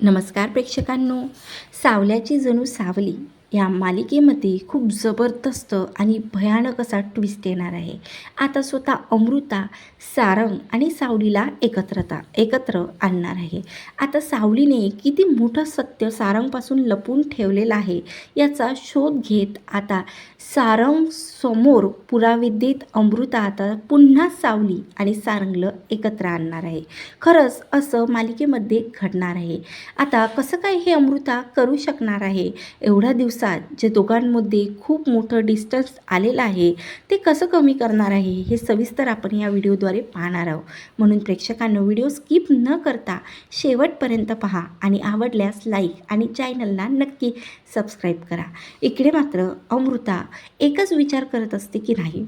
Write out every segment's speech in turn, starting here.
नमस्कार प्रेक्षकांनो. सावल्याची जणू सावली या मालिकेमध्ये खूप जबरदस्त आणि भयानक असा ट्विस्ट येणार आहे. आता स्वतः अमृता सारंग आणि सावलीला एकत्र आणणार आहे. आता सावलीने किती मोठं सत्य सारंगपासून लपून ठेवलेलं आहे याचा शोध घेत आता सारंग समोर पुरावे देत अमृता आता पुन्हा सावली आणि सारंगला एकत्र आणणार आहे. खरंच असं मालिकेमध्ये घडणार आहे. आता कसं काय हे अमृता करू शकणार आहे? एवढ्या दिवसात जे दोघांमध्ये खूप मोठं डिस्टन्स आलेलं आहे ते कसं कमी करणार आहे हे सविस्तर आपण या व्हिडिओद्वारे पाहणार आहोत. म्हणून प्रेक्षकांनो व्हिडिओ स्किप न करता शेवटपर्यंत पहा आणि आवडल्यास लाईक आणि चॅनलला नक्की सबस्क्राईब करा. इकडे मात्र अमृता एकच विचार करत असते की नाही,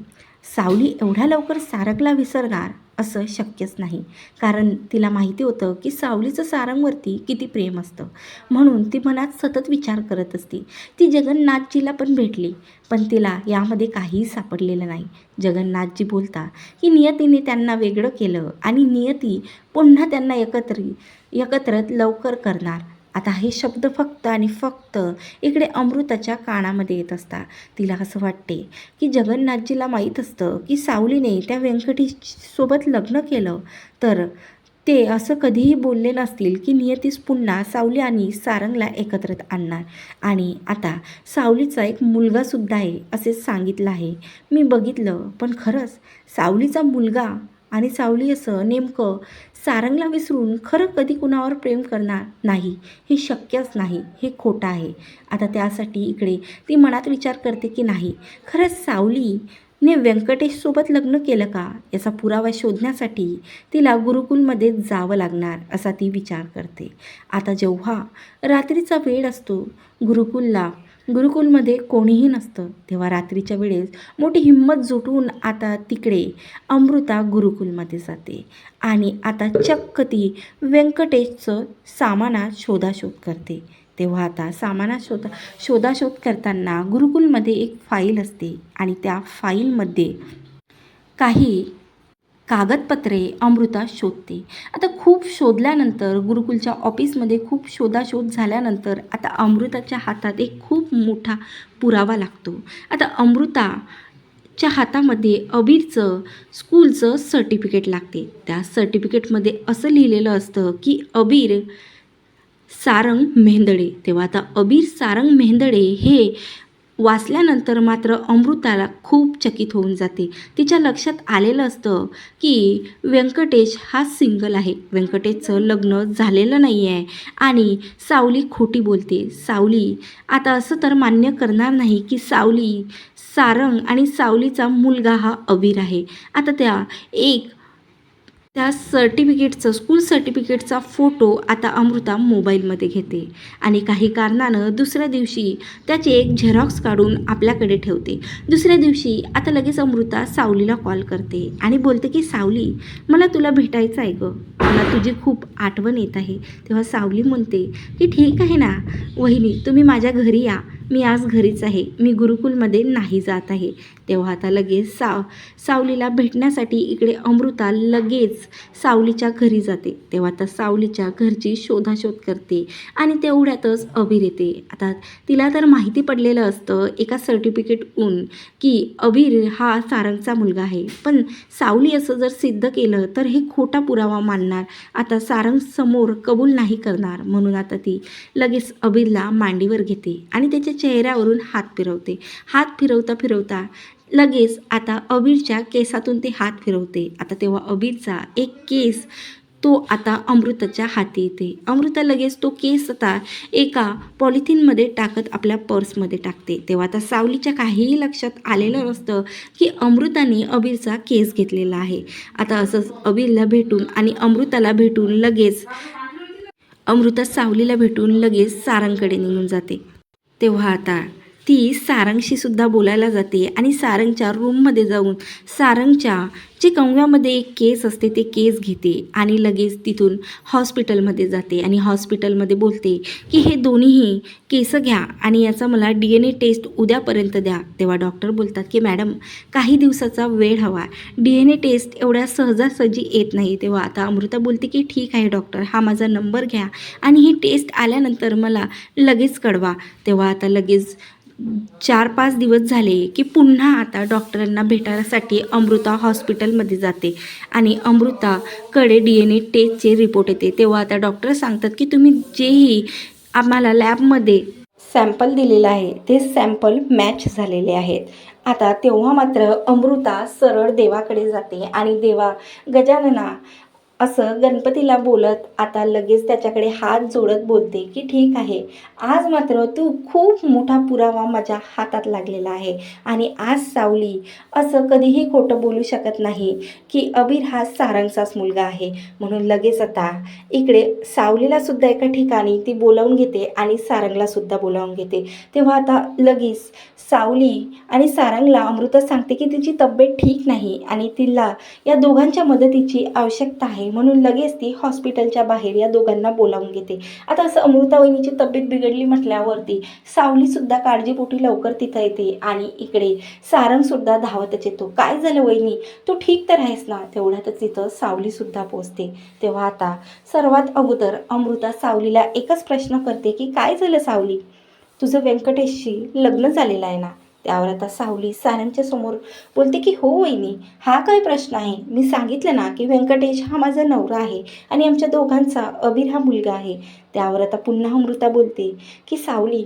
सावली एवढ्या लवकर सारंगला विसरणार असं शक्यच नाही. कारण तिला माहिती होतं की सावलीचं सारंगवरती किती प्रेम असतं. म्हणून ती मनात सतत विचार करत असते. ती जगन्नाथजीला पण भेटली, पण तिला यामध्ये काहीही सापडलेलं नाही. जगन्नाथजी बोलता की नियतीने त्यांना वेगळं केलं आणि नियती पुन्हा त्यांना एकत्र लवकर करणार. आता हे शब्द फक्त आणि फक्त इकडे अमृताच्या कानामध्ये येत असतात. तिला असं वाटते की जगन्नाथजीला माहीत असतं की सावलीने त्या व्यंकटेशसोबत लग्न केलं तर ते असं कधीही बोलले नसतील की नियतीस पुन्हा सावली आणि सारंगला एकत्र आणणार. आणि आता सावलीचा एक मुलगासुद्धा आहे असे सांगितलं आहे. मी बघितलं, पण खरंच सावलीचा मुलगा आणि सावली असं नेमकं सारंगला विसरून खरं कधी कुणावर प्रेम करणार नाही, हे शक्यच नाही, हे खोटं आहे. आता त्यासाठी इकडे ती मनात विचार करते की नाही, खरंच सावलीने व्यंकटेशसोबत लग्न केलं का याचा पुरावा शोधण्यासाठी तिला गुरुकुलमध्ये जावं लागणार असा ती विचार करते. आता जेव्हा रात्रीचा वेळ असतो, गुरुकुलमध्ये कोणीही नसतं, तेव्हा रात्रीच्या वेळेस मोठी हिंमत जुटवून आता तिकडे अमृता गुरुकुलमध्ये जाते आणि आता चक्क ती व्यंकटेशचं सामानात शोधाशोध करते. तेव्हा आता शोधाशोध करताना गुरुकुलमध्ये एक फाईल असते आणि त्या फाईलमध्ये काही कागदपत्रे अमृता शोधते. आता खूप शोधल्यानंतर गुरुकुलच्या ऑफिसमध्ये खूप शोधाशोध झाल्यानंतर आता अमृताच्या हातात एक खूप मोठा पुरावा लागतो. आता अमृताच्या हातामध्ये अबीरचं स्कूलचं सर्टिफिकेट लागते. त्या सर्टिफिकेटमध्ये असं लिहिलेलं असतं की अबीर सारंग मेहेंदळे. तेव्हा आता अबीर सारंग मेहेंदळे हे वाचल्यानंतर मात्र अमृताला खूप चकित होऊन जाते. तिच्या लक्षात आलेलं असतं की व्यंकटेश हा सिंगल आहे, व्यंकटेशचं लग्न झालेलं नाही आहे आणि सावली खोटी बोलते. सावली आता असं तर मान्य करणार नाही की सारंग आणि सावलीचा मुलगा हा अबीर आहे. आता त्या स्कूल सर्टिफिकेटचा फोटो आता अमृता मोबाईलमध्ये घेते आणि काही कारणानं दुसऱ्या दिवशी त्याचे एक झेरॉक्स काढून आपल्याकडे ठेवते. दुसऱ्या दिवशी आता लगेच अमृता सावलीला कॉल करते आणि बोलते की सावली, मला तुला भेटायचं आहे गं, मला तुझी खूप आठवण येत आहे. तेव्हा सावली म्हणते की ठीक आहे ना वहिनी, तुम्ही माझ्या घरी या, मी आज घरीच आहे, मी गुरुकुलमध्ये नाही जात आहे. तेव्हा आता लगेच सावलीला भेटण्यासाठी इकडे अमृता लगेच सावलीच्या घरी जाते. तेव्हा आता सावलीच्या घरची शोधाशोध करते आणि तेवढ्यातच अबीर येते. आता तिला तर माहिती पडलेलं असतं एका सर्टिफिकेटहून की अबीर हा सारंगचा मुलगा आहे, पण सावली असं जर सिद्ध केलं तर हे खोटा पुरावा मानणार, आता सारंग समोर कबूल नाही करणार. म्हणून आता ती लगेच अबीरला मांडीवर घेते आणि त्याच्या चेहऱ्यावरून हात फिरवते. हात फिरवता लगेच आता अबीरच्या केसातून ते हात फिरवते. आता तेव्हा अबीरचा एक केस तो आता अमृताच्या हाती येते. अमृता लगेच तो केस आता एका पॉलिथिनमध्ये टाकत आपल्या पर्समध्ये टाकते. तेव्हा आता सावलीच्या काहीही लक्षात आलेलं नसतं की अमृताने अबीरचा केस घेतलेला आहे. आता असंच अबीरला भेटून आणि अमृताला भेटून लगेच अमृता सावलीला भेटून लगेच सारंगकडे निघून जाते. तेव्हा आता ती सारंगशी सुद्धा बोलायला जाते आणि सारंगच्या रूममध्ये जाऊन सारंगच्या जे कंगव्यामध्ये एक केस असते ते केस घेते आणि लगेच तिथून हॉस्पिटलमध्ये जाते आणि हॉस्पिटलमध्ये बोलते की हे दोन्हीही केस घ्या आणि याचा मला DNA टेस्ट उद्यापर्यंत द्या. तेव्हा डॉक्टर बोलतात की मॅडम काही दिवसाचा वेळ हवा, DNA टेस्ट एवढ्या सहजासहजी येत नाही. तेव्हा आता अमृता बोलते की ठीक आहे डॉक्टर, हा माझा नंबर घ्या आणि ही टेस्ट आल्यानंतर मला लगेच कळवा. तेव्हा आता लगेच 4-5 दिवस झाले की पुन्हा आता डॉक्टरांना भेटण्यासाठी अमृता हॉस्पिटलमध्ये जाते आणि अमृताकडे DNA टेस्टचे रिपोर्ट येते. तेव्हा आता डॉक्टर सांगतात की तुम्ही जेही आम्हाला लॅबमध्ये सॅम्पल दिलेलं आहे ते सॅम्पल मॅच झालेले आहेत. आता तेव्हा मात्र अमृता सरळ देवाकडे जाते आणि देवा गजानना असं गणपतीला बोलत आता लगेच त्याच्याकडे हात जोडत बोलते की ठीक आहे, आज मात्र तू खूप मोठा पुरावा माझ्या हातात लागलेला आहे आणि आज सावली असं कधीही खोटं बोलू शकत नाही की अबीर हा सारंगचाच मुलगा आहे. म्हणून लगेच आता इकडे सावलीला सुद्धा एका ठिकाणी ती बोलावून घेते आणि सारंगला सुद्धा बोलावून घेते. तेव्हा आता लगेच सावली आणि सारंगला अमृता सांगते की तिची तब्येत ठीक नाही आणि तिला या दोघांच्या मदतीची आवश्यकता आहे. म्हणून लगेच ती हॉस्पिटलच्या बाहेर या दोघांना बोलावून घेते. आता असं अमृता वहिनीची तब्येत बिघडली म्हटल्यावरती सावलीसुद्धा काळजीपोटी लवकर तिथं येते आणि इकडे सारंगसुद्धा धावतच येतो. काय झालं वहिनी, तू ठीक तर आहेस ना? तेवढ्यातच तिथं सावलीसुद्धा पोचते. तेव्हा आता सर्वात अगोदर अमृता सावलीला एकच प्रश्न करते की काय झालं सावली, तुझं व्यंकटेशशी लग्न झालेलं आहे ना? त्यावर आता सावली सारंगच्या समोर बोलते की हो वहिनी, हा काय प्रश्न आहे, मी सांगितलं ना की व्यंकटेश हा माझा नवरा आहे आणि आमच्या दोघांचा अबीर हा मुलगा आहे. त्यावर आता पुन्हा अमृता बोलते की सावली,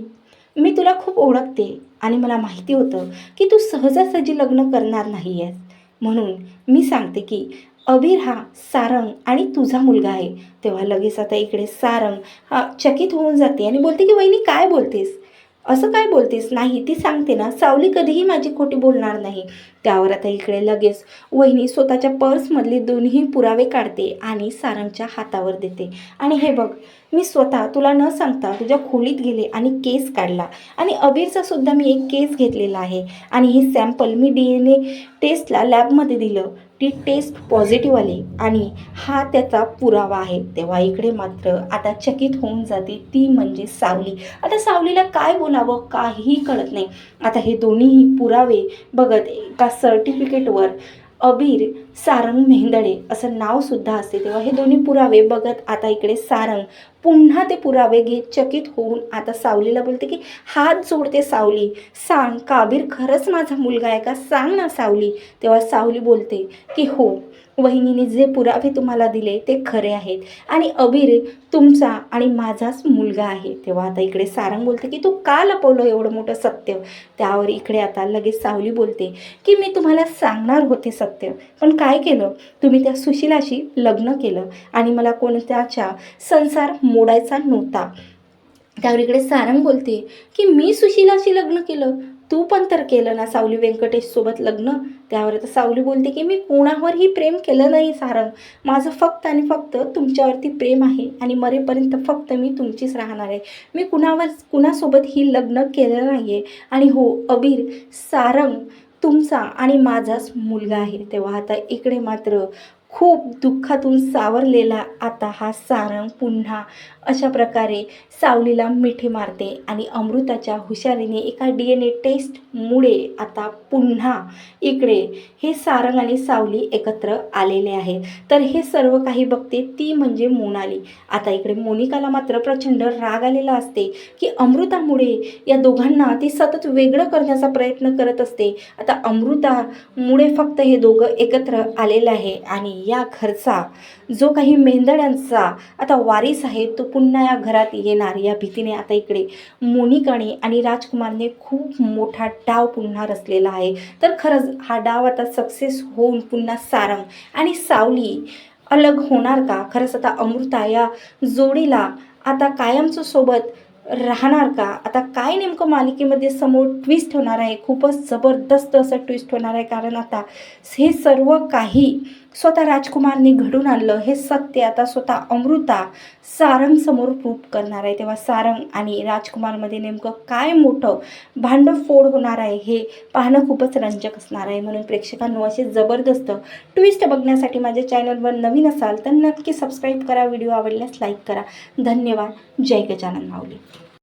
मी तुला खूप ओळखते आणि मला माहिती होतं की तू सहजासहजी लग्न करणार नाही आहेस. म्हणून मी सांगते की अबीर हा सारंग आणि तुझा मुलगा आहे. तेव्हा लगेच आता इकडे सारंग हा चकित होऊन जाते आणि बोलते की वहिनी काय बोलतेस, असं काय बोलतेस? नाही, ती सांगते ना सावली कधीही माझी खोटी बोलणार नाही. त्यावर आता इकडे लगेच वहिनी स्वतःच्या पर्समधले दोन्ही पुरावे काढते आणि सारंगच्या हातावर देते आणि हे बघ, मी स्वतः तुला न सांगता तुझ्या खोलीत गेले आणि केस काढला आणि अबीरचा सुद्धा मी एक केस घेतलेला आहे आणि हे सॅम्पल मी DNA टेस्टला लॅबमध्ये दिलं, ती टेस्ट पॉझिटिव्ह आली आणि हा त्याचा पुरावा आहे. तेव्हा इकडे मात्र आता चकित होऊन जाते ती म्हणजे सावली. आता सावलीला काय बोलावं काहीही कळत नाही. आता हे दोन्हीही पुरावे बघत एका सर्टिफिकेटवर अबीर सारंग मेहेंदळे असं नावसुद्धा असते. तेव्हा हे दोन्ही पुरावे बघत आता इकडे सारंग पुन्हा ते पुरावे घेत चकित होऊन आता सावलीला बोलते की हात जोडते सावली, सांग का अबीर खरंच माझा मुलगा आहे का, सांग ना सावली. तेव्हा सावली बोलते की हो, वहिनीने जे पुरावे तुम्हाला दिले ते खरे आहेत आणि अबीर तुमचा आणि माझाच मुलगा आहे. तेव्हा आता इकडे सारंग बोलते की तू का लपवलं एवढं मोठं सत्य? त्यावर इकडे आता लगेच सावली बोलते की मी तुम्हाला सांगणार होते सत्य, पण काय केलं, तुम्ही त्या सुशिलाशी लग्न केलं आणि मला कोणत्याच्या संसार मोडायचा नव्हता. त्यावर इकडे सारंग बोलते की मी सुशिलाशी लग्न केलं, तू पण तर केलं ना सावली व्यंकटेशसोबत लग्न. त्यावर आता सावली बोलते की मी कुणावरही प्रेम केलं नाही सारंग, माझं फक्त आणि फक्त तुमच्यावरती प्रेम आहे आणि मरेपर्यंत फक्त मी तुमचीच राहणार आहे. मी कुणासोबतही लग्न केलं नाही आहे आणि हो अबीर सारंग तुमचा आणि माझाच मुलगा आहे. तेव्हा आता इकडे मात्र खूप दुःखातून सावरलेला आता हा सारंग पुन्हा अशा प्रकारे सावलीला मिठी मारते आणि अमृताच्या हुशारीने एका DNA टेस्टमुळे आता पुन्हा इकडे हे सारंग आणि सावली एकत्र आलेले आहेत. तर हे सर्व काही बघते ती म्हणजे मोनाली. आता इकडे मोनिकाला मात्र प्रचंड राग आलेला असते की अमृतामुळे या दोघांना ती सतत वेगळं करण्याचा प्रयत्न करत असते. आता अमृतामुळे फक्त हे दोघं एकत्र आलेलं आहे आणि या घरचा जो काही मेंदड्यांचा आता वारीस आहे तो पुन्हा या घरात येणार या भीतीने आता इकडे मोनिकाने आणि राजकुमारने खूप मोठा डाव पुन्हा रचलेला आहे. तर खरंच हा डाव आता सक्सेस होऊन पुन्हा सारंग आणि सावली अलग होणार का? खरंच आता अमृता या जोडीला आता कायमचं सोबत राहणार का? आता काय नेमकं मालिकेमध्ये समोर ट्विस्ट होणार आहे? खूपच जबरदस्त असं ट्विस्ट होणार आहे, कारण आता हे सर्व काही स्वतः राजकुमारने घडून आणलं हे सत्य आता स्वतः अमृता सारंगसमोर प्रूव्ह करणार आहे. तेव्हा सारंग आणि राजकुमारमध्ये नेमकं काय मोठं भांडफोड होणार आहे हे पाहणं खूपच रंजक असणार आहे. म्हणून प्रेक्षकांनो, असे जबरदस्त ट्विस्ट बघण्यासाठी माझ्या चॅनलवर नवीन असाल तर नक्की सबस्क्राईब करा, व्हिडिओ आवडल्यास लाईक करा. धन्यवाद. जय गजानन माऊली.